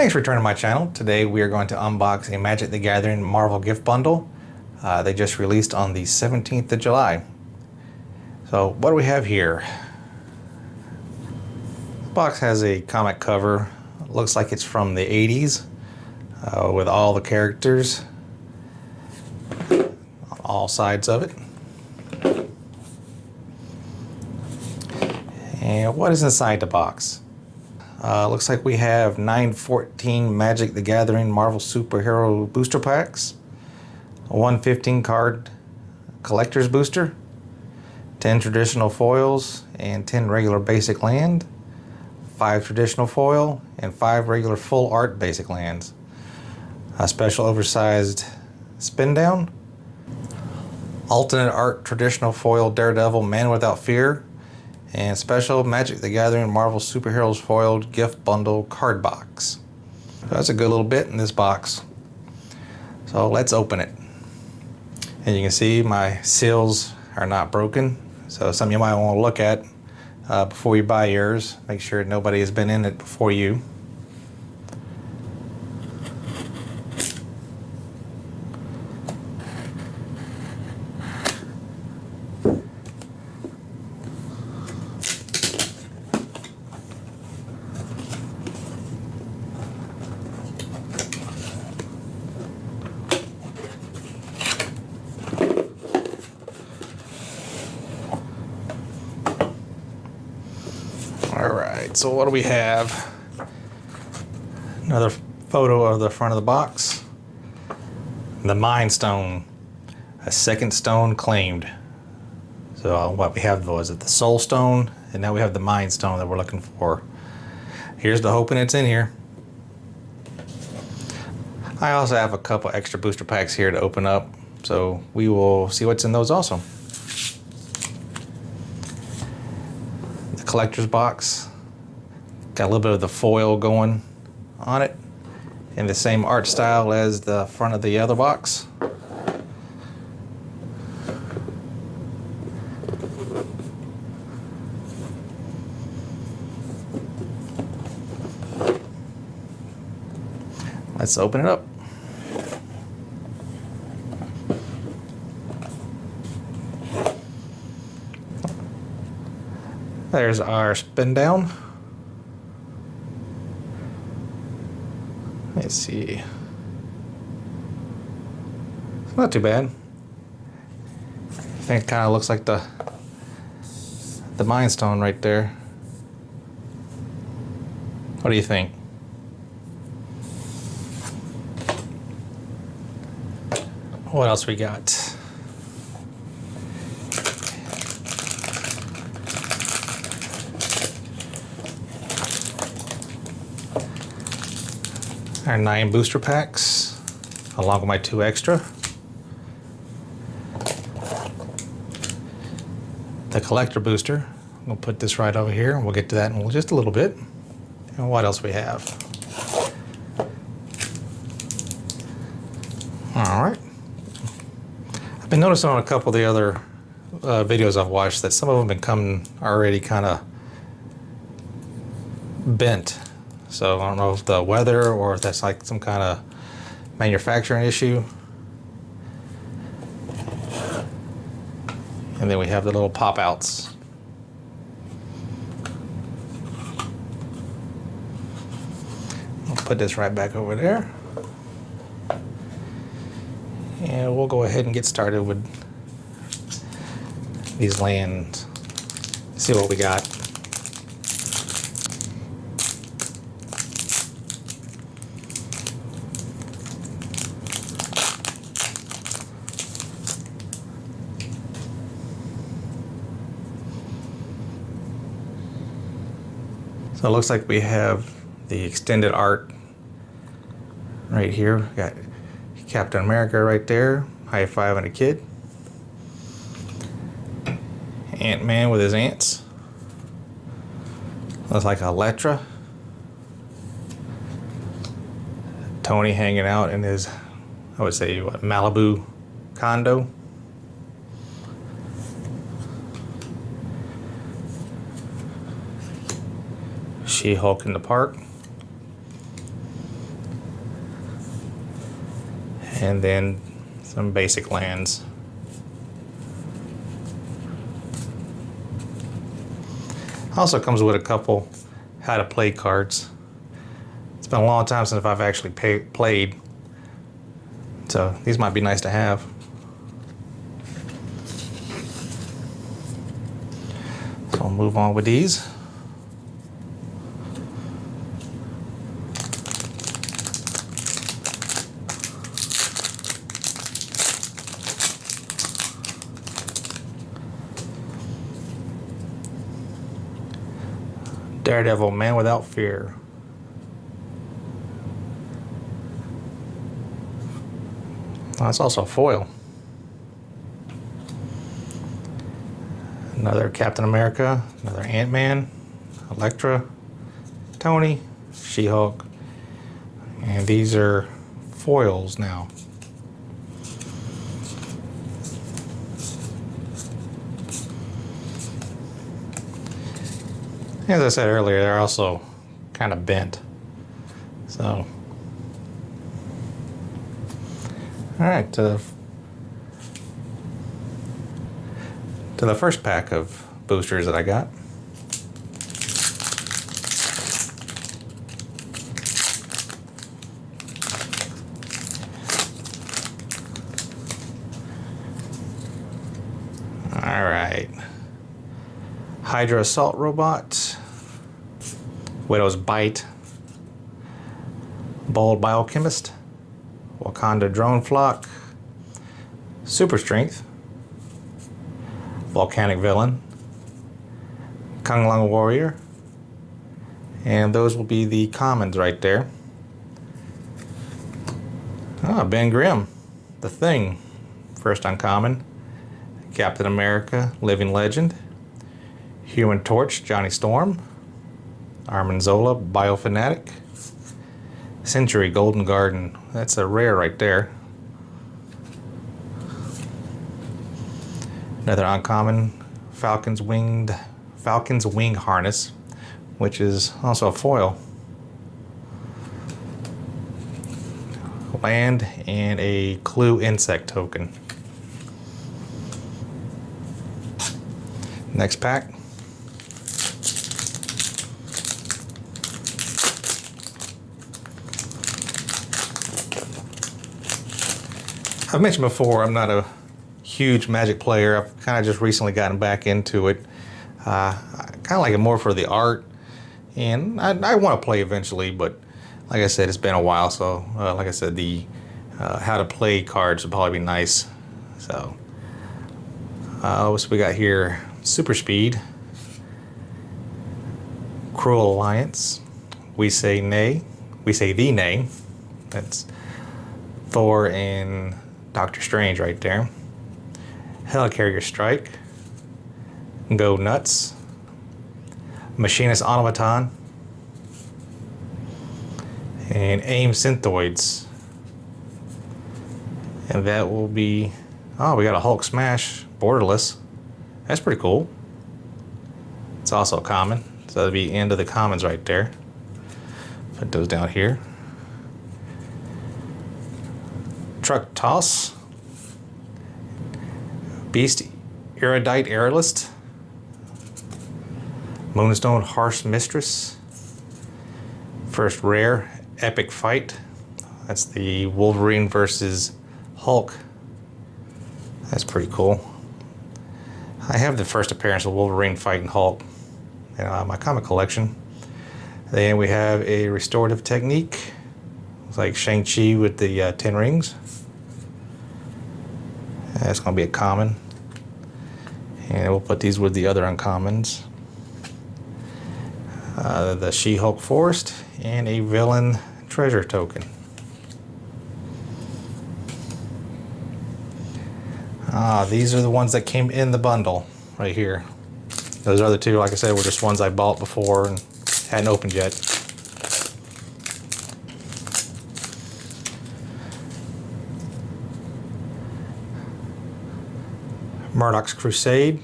Thanks for returning to my channel. Today we are going to unbox a Magic the Gathering Marvel gift bundle. They just released on the 17th of July. So what do we have here? The box has a comic cover. Looks like it's from the 80s with all the characters on all sides of it. And what is inside the box? Looks like we have 914 Magic the Gathering Marvel Superhero booster packs, a 115 card collector's booster, 10 traditional foils and 10 regular basic land, 5 traditional foil and 5 regular full art basic lands, a special oversized spin down, alternate art traditional foil Daredevil Man Without Fear, and special Magic the Gathering Marvel Superheroes foiled gift bundle card box. So that's a good little bit in this box. So let's open it. And you can see my seals are not broken. So something you might want to look at before you buy yours. Make sure nobody has been in it before you. Alright, so what do we have? Another photo of the front of the box. The Mind Stone. A second stone claimed. So what we have was it the Soul Stone, and now we have the Mind Stone that we're looking for. Here's the hoping it's in here. I also have a couple extra booster packs here to open up, so we will see what's in those also. Collector's box, got a little bit of the foil going on it in the same art style as the front of the other box. Let's open it up. There's our spin down. Let's see. It's not too bad. I think it kind of looks like the Mind Stone right there. What do you think? What else we got? Our 9 booster packs, along with my 2 extra. The collector booster. I'm gonna put this right over here, and we'll get to that in just a little bit. And what else we have? All right. I've been noticing on a couple of the other videos I've watched that some of them have been coming already kind of bent. So I don't know if the weather or if that's like some kind of manufacturing issue. And then we have the little pop outs. I'll put this right back over there. And we'll go ahead and get started with these lands. See what we got. So it looks like we have the extended art right here. We got Captain America right there, high fiving a kid. Ant-Man with his ants. Looks like Elektra. Tony hanging out in his, I would say, what, Malibu condo. She-Hulk in the park. and then some basic lands. Also comes with a couple how to play cards. It's been a long time since I've actually played, so these might be nice to have. So I'll move on with these. Daredevil, Man Without Fear. Oh, that's also foil. Another Captain America, another Ant-Man, Elektra, Tony, She-Hulk, and these are foils now. As I said earlier, they're also kind of bent. So, all right, to the first pack of boosters that I got. All right. Hydra Assault Robot, Widow's Bite, Bold Biochemist, Wakanda Drone Flock, Super Strength, Volcanic Villain, Kung Lung Warrior, and those will be the commons right there. Ben Grimm, The Thing, first uncommon, Captain America, Living Legend, Human Torch, Johnny Storm, Armin Zola, Biofanatic, Century, Golden Garden. That's a rare right there. Another uncommon, Falcon's Wing Harness, which is also a foil. Land and a Clue Insect token. Next pack. I've mentioned before, I'm not a huge Magic player. I've kind of just recently gotten back into it. I kind of like it more for the art, and I want to play eventually, but like I said, it's been a while, so like I said, the how to play cards would probably be nice. So, what we got here? Super Speed, Cruel Alliance, We Say Nay, We Say the Nay. That's Thor and Doctor Strange right there. Helicarrier Strike, Go Nuts, Machinist Automaton, and AIM Synthoids. And that will be, oh, we got a Hulk Smash Borderless. That's pretty cool. It's also common, so that'll be end of the commons right there. Put those down here. Truck Toss, Beast Erudite Aerialist, Moonstone Harsh Mistress, first rare Epic Fight. That's the Wolverine versus Hulk. That's pretty cool. I have the first appearance of Wolverine fighting Hulk in my comic collection. Then we have a Restorative Technique. It's like Shang-Chi with the 10 rings. That's going to be a common. And we'll put these with the other uncommons. The She-Hulk Forest and a Villain Treasure token. These are the ones that came in the bundle right here. Those other two, like I said, were just ones I bought before and hadn't opened yet. Murdoch's Crusade,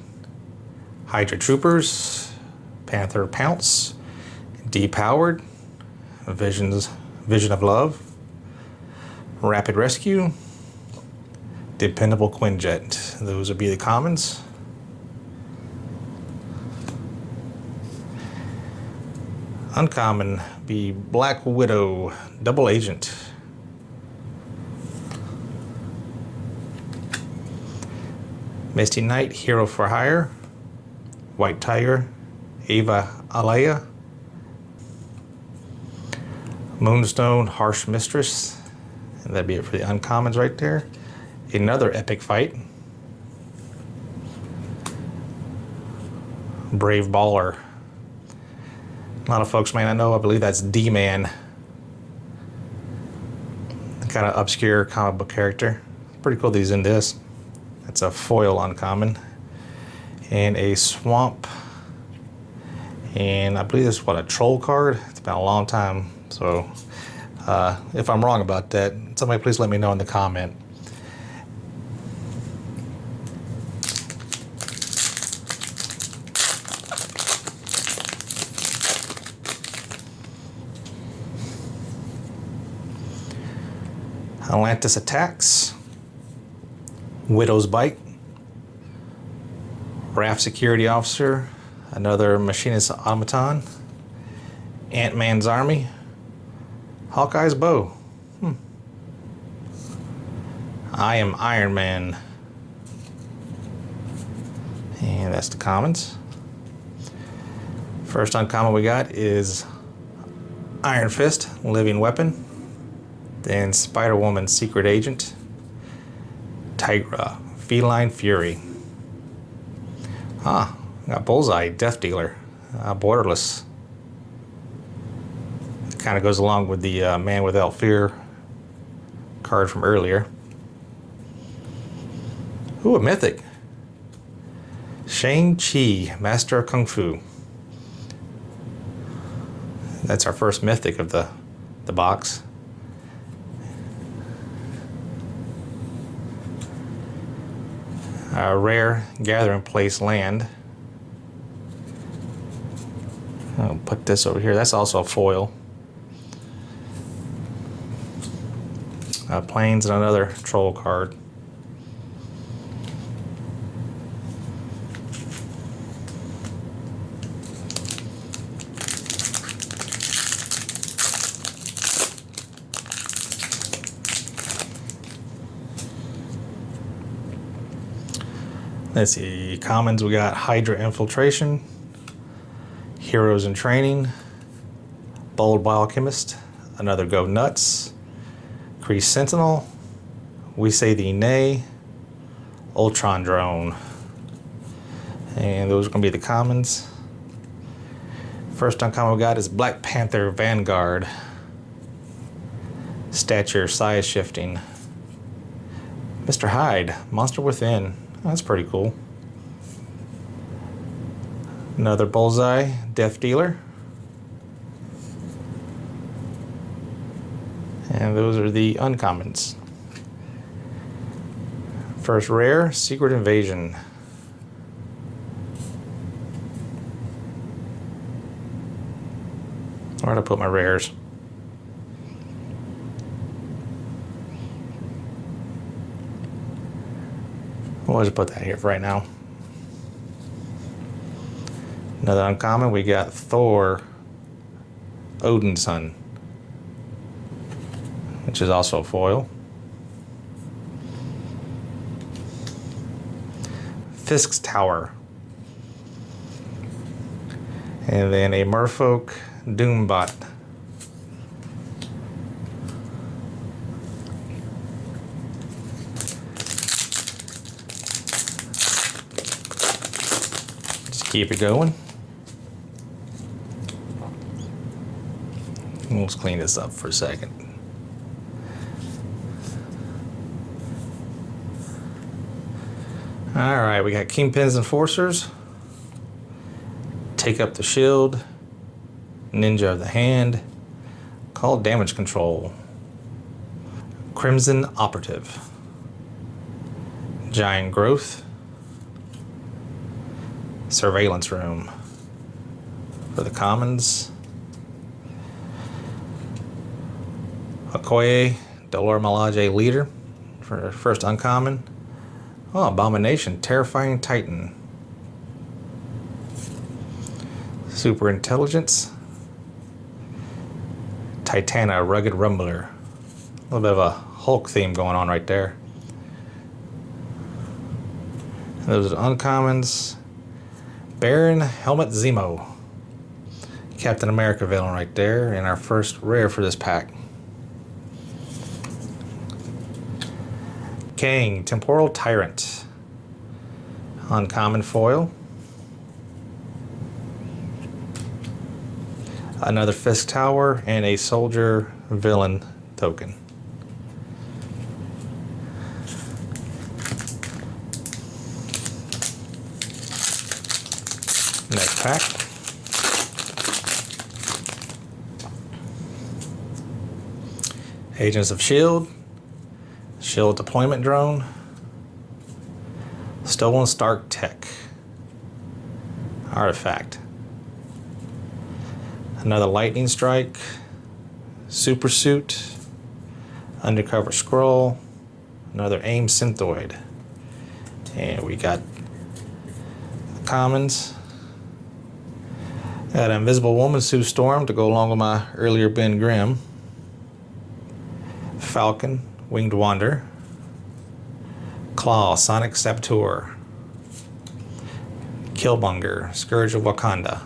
Hydra Troopers, Panther Pounce, Depowered, Vision of Love, Rapid Rescue, Dependable Quinjet. Those would be the commons. Uncommon be Black Widow, Double Agent. Misty Knight, Hero for Hire. White Tiger, Ava Alaya. Moonstone, Harsh Mistress. And that'd be it for the uncommons right there. Another epic fight. Brave Baller. A lot of folks may not know, I believe that's D-Man. Kind of obscure comic book character. Pretty cool that he's in this. That's a foil uncommon. And a Swamp. And I believe this is what, a Troll card? It's been a long time, so if I'm wrong about that, somebody please let me know in the comment. Atlantis Attacks, Widow's Bite, Raft Security Officer, another Machinist Automaton, Ant-Man's Army, Hawkeye's Bow. I Am Iron Man. And that's the commons. First uncommon we got is Iron Fist, Living Weapon. Then Spider-Woman, Secret Agent. Tigra, Feline Fury. Got Bullseye, Death Dealer. Borderless. Kind of goes along with the Man Without Fear card from earlier. Ooh, a mythic. Shang-Chi, Master of Kung Fu. That's our first mythic of the box. Rare Gathering Place Land. I'll put this over here. That's also a foil. Planes and another Troll card. Let's see, commons we got Hydra Infiltration, Heroes in Training, Bold Biochemist, another Go Nuts, Kree Sentinel, We Say Thee Nay, Ultron Drone. And those are going to be the commons. First uncommon we got is Black Panther Vanguard, Stature Size Shifting, Mr. Hyde, Monster Within. That's pretty cool. Another Bullseye, Death Dealer. And those are the uncommons. First rare, Secret Invasion. Where'd I put my rares? We'll just put that here for right now. Another uncommon, we got Thor, Odin's Son, which is also foil. Fisk's Tower. And then a Merfolk Doombot. Keep it going. Let's clean this up for a second. All right, we got Kingpin's Enforcers, Take Up the Shield, Ninja of the Hand, Call Damage Control, Crimson Operative, Giant Growth, Surveillance Room for the commons. Okoye, Dolor Milaje Leader for first uncommon. Oh, Abomination, Terrifying Titan. Super Intelligence. Titana, Rugged Rumbler. A little bit of a Hulk theme going on right there. And those are uncommons. Baron Helmut Zemo. Captain America villain right there, and our first rare for this pack. Kang, Temporal Tyrant. Uncommon foil. Another Fisk Tower, and a Soldier Villain token. Next pack. Agents of S.H.I.E.L.D. S.H.I.E.L.D. Deployment Drone. Stolen Stark Tech. Artifact. Another Lightning Strike. Super Suit. Undercover Scroll. Another AIM Synthoid. And we got commons. Got Invisible Woman, Sue Storm to go along with my earlier Ben Grimm. Falcon, Winged Wanderer. Claw, Sonic Saboteur. Killmonger, Scourge of Wakanda.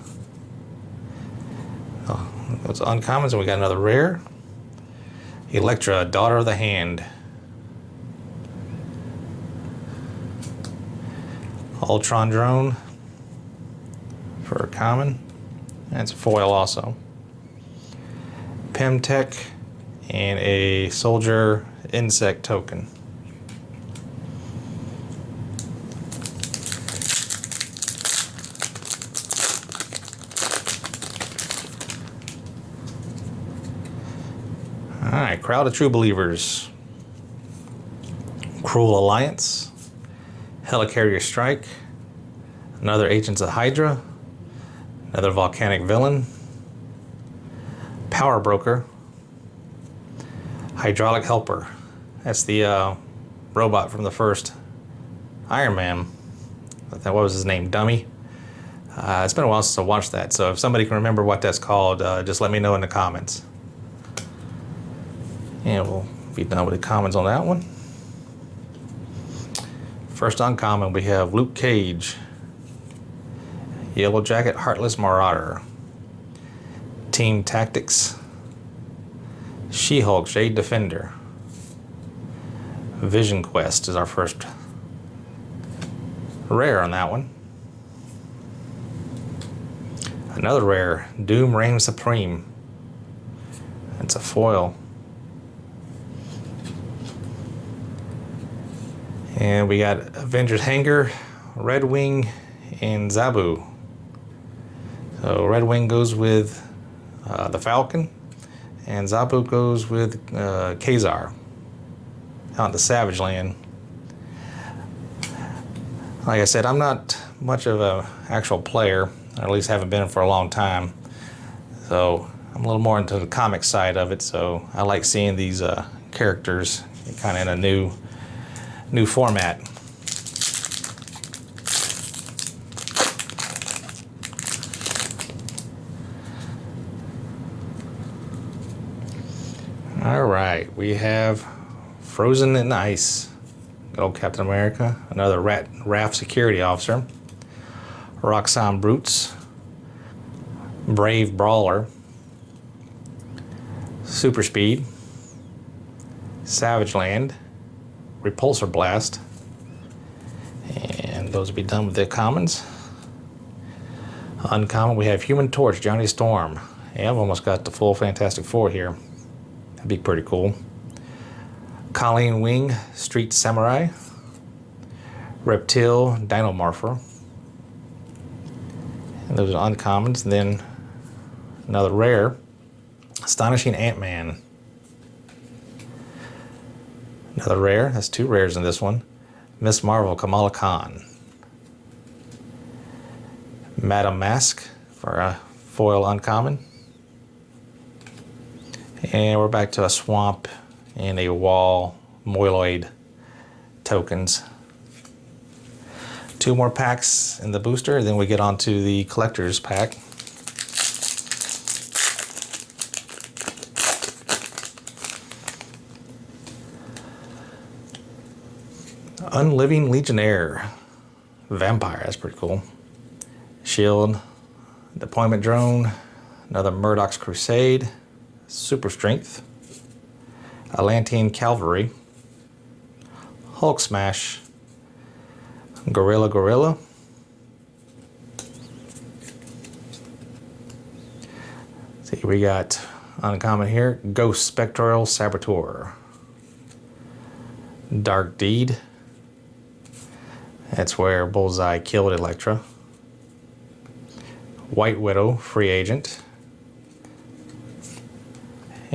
Oh, those uncommons, and we got another rare. Elektra, Daughter of the Hand. Ultron Drone for a common. That's a foil also. Pemtech and a Soldier Insect token. Alright, Crowd of True Believers. Cruel Alliance. Helicarrier Strike. Another Agents of Hydra. Another Volcanic Villain. Power Broker. Hydraulic Helper. That's the robot from the first Iron Man. What was his name? Dummy? It's been a while since I watched that, so if somebody can remember what that's called, just let me know in the comments. And we'll be done with the comments on that one. First uncommon, we have Luke Cage. Yellow Jacket, Heartless Marauder. Team Tactics. She-Hulk, Shade Defender. Vision Quest is our first rare on that one. Another rare, Doom Reign Supreme. It's a foil. And we got Avengers Hangar, Red Wing, and Zabu. So Red Wing goes with the Falcon, and Zabu goes with Kazar out in the Savage Land. Like I said, I'm not much of an actual player, or at least haven't been for a long time. So I'm a little more into the comic side of it, so I like seeing these characters kind of in a new format. All right, we have Frozen in Ice. Good old Captain America. Another RAF security officer. Roxanne Brutes. Brave Brawler. Super Speed. Savage Land. Repulsor Blast. And those will be done with the commons. Uncommon, we have Human Torch, Johnny Storm. Yeah, I've almost got the full Fantastic Four here. That'd be pretty cool. Colleen Wing, Street Samurai. Reptile, Dinomorpher. And those are uncommons. And then another rare, Astonishing Ant-Man. Another rare, that's two rares in this one. Miss Marvel, Kamala Khan. Madam Mask for a foil uncommon. And we're back to a swamp and a wall Moiloid tokens. 2 more packs in the booster, then we get on to the collector's pack. Unliving Legionnaire. Vampire, that's pretty cool. Shield. Deployment Drone. Another Murdoch's Crusade. Super Strength. Atlantean Cavalry. Hulk Smash. Gorilla. See, we got uncommon here. Ghost Spectral Saboteur. Dark Deed. That's where Bullseye killed Elektra. White Widow, free agent.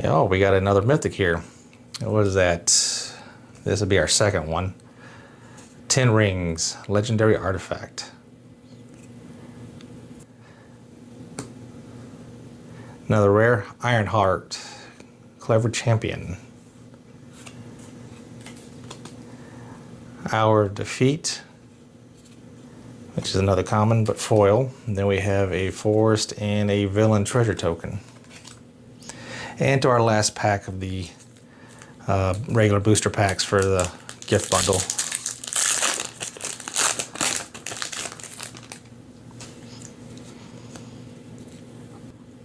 Oh, we got another mythic here. What is that? This will be our second one. 10 Rings, legendary artifact. Another rare, Ironheart, clever champion. Hour of Defeat, which is another common but foil. And then we have a forest and a villain treasure token. And to our last pack of the regular booster packs for the gift bundle.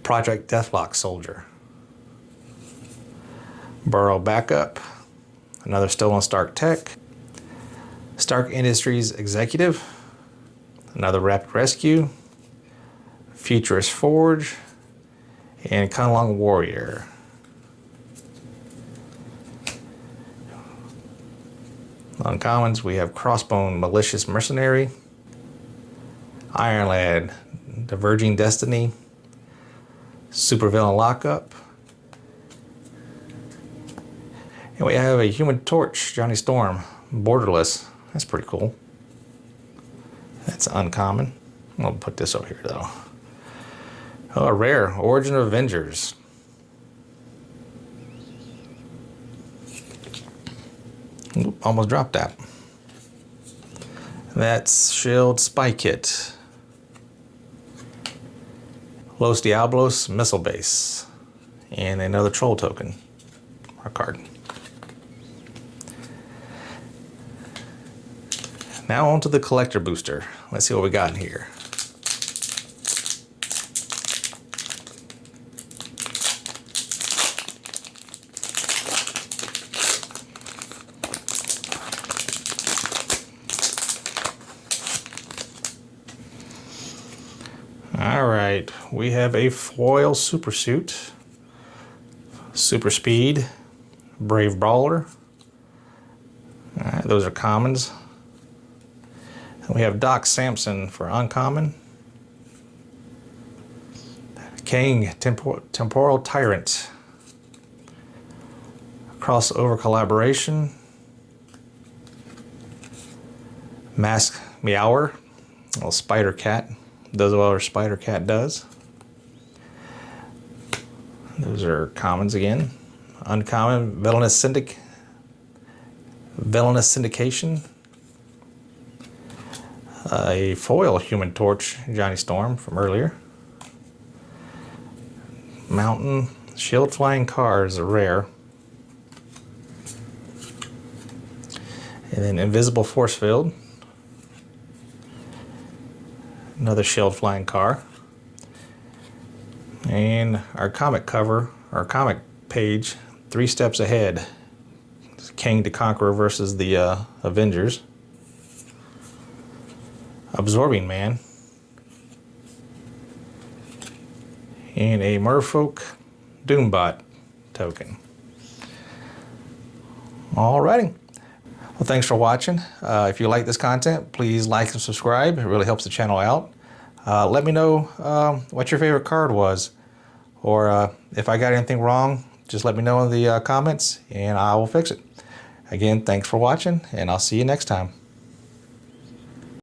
Project Deathlock Soldier. Burrow Backup. Another Stolen Stark Tech. Stark Industries Executive. Another Rapid Rescue. Futurist Forge. And Kunlun Warrior. Uncommons, we have Crossbone Malicious Mercenary. Iron Lad Diverging Destiny. Supervillain Lockup. And we have a Human Torch, Johnny Storm, Borderless. That's pretty cool. That's uncommon. I'll put this over here though. Oh, rare, Origin of Avengers. Oop, almost dropped that. That's Shield Spy Kit. Los Diablos Missile Base. And another Troll token, or card. Now on to the collector booster. Let's see what we got in here. Alright, we have a foil super suit, super speed, brave brawler. Alright, those are commons. And we have Doc Samson for uncommon. King, Temporal Tyrant. Crossover collaboration. Mask Meower, little Spider Cat. Does what our Spider Cat does. Those are commons again. Uncommon, Villainous Syndication. A foil Human Torch, Johnny Storm from earlier. Mountain, Shield Flying Cars, are rare. And then Invisible Force Field. Another Shield Flying Car. And our comic cover, our comic page, 3 steps ahead. King the Conqueror versus the Avengers. Absorbing Man. And a Merfolk Doombot token. Alrighty. Well, thanks for watching. If you like this content, please like and subscribe. It really helps the channel out. Let me know what your favorite card was. Or if I got anything wrong, just let me know in the comments and I will fix it. Again, thanks for watching, and I'll see you next time.